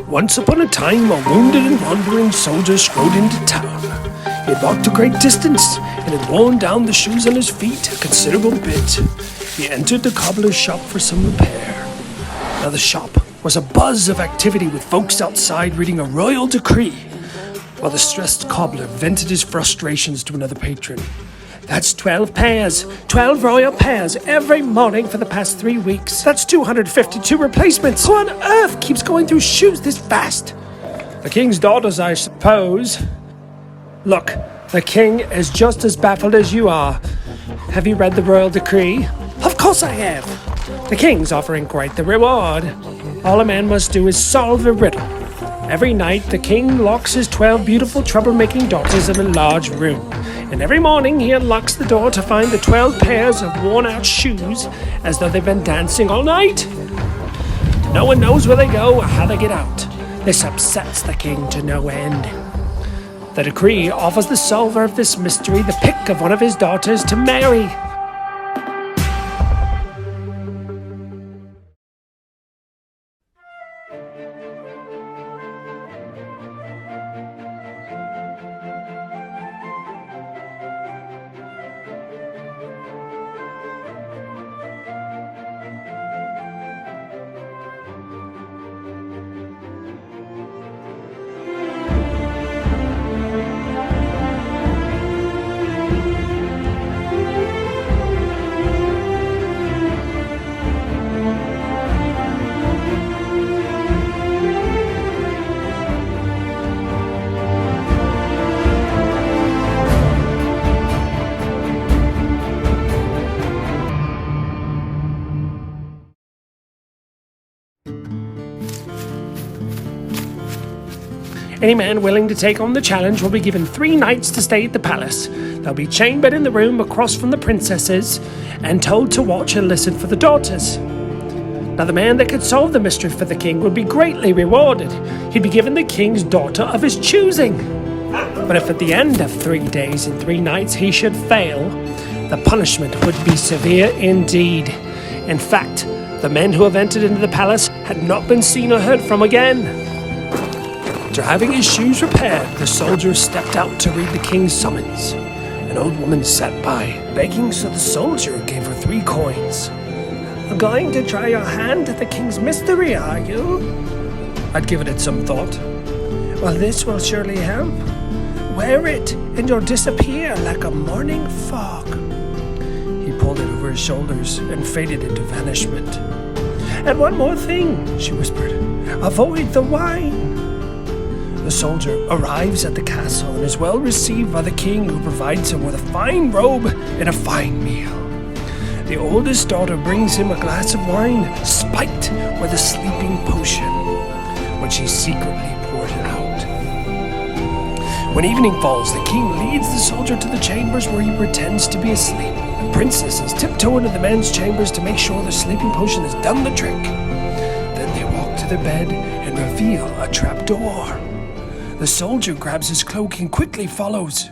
Once upon a time, a wounded and wandering soldier strode into town. He had walked a great distance and had worn down the shoes on his feet a considerable bit. He entered the cobbler's shop for some repair. Now the shop was a buzz of activity with folks outside reading a royal decree, while the stressed cobbler vented his frustrations to another patron. That's 12 pairs, 12 royal pairs every morning for the past 3 weeks. That's 252 replacements. Who on earth keeps going through shoes this fast? The king's daughters, I suppose. Look, the king is just as baffled as you are. Have you read the royal decree? Of course I have. The king's offering quite the reward. All a man must do is solve a riddle. Every night, the king locks his 12 beautiful troublemaking daughters in a large room. And every morning, he unlocks the door to find the 12 pairs of worn-out shoes as though they've been dancing all night. No one knows where they go or how they get out. This upsets the king to no end. The decree offers the solver of this mystery the pick of one of his daughters to marry. Any man willing to take on the challenge will be given 3 nights to stay at the palace. They'll be chained in the room across from the princesses and told to watch and listen for the daughters. Now the man that could solve the mystery for the king would be greatly rewarded. He'd be given the king's daughter of his choosing. But if at the end of 3 days and 3 nights he should fail, the punishment would be severe indeed. In fact, the men who have entered into the palace had not been seen or heard from again. After having his shoes repaired, the soldier stepped out to read the king's summons. An old woman sat by, begging, so the soldier gave her 3 coins. Going to try your hand at the king's mystery, are you? I'd given it some thought. Well, this will surely help. Wear it, and you'll disappear like a morning fog. He pulled it over his shoulders and faded into vanishment. And one more thing, she whispered. Avoid the wine. The soldier arrives at the castle and is well received by the king, who provides him with a fine robe and a fine meal. The oldest daughter brings him a glass of wine spiked with a sleeping potion, which he secretly poured out. When evening falls, the king leads the soldier to the chambers where he pretends to be asleep. The princesses tiptoe into the men's chambers to make sure the sleeping potion has done the trick. Then they walk to their bed and reveal a trapdoor. The soldier grabs his cloak and quickly follows.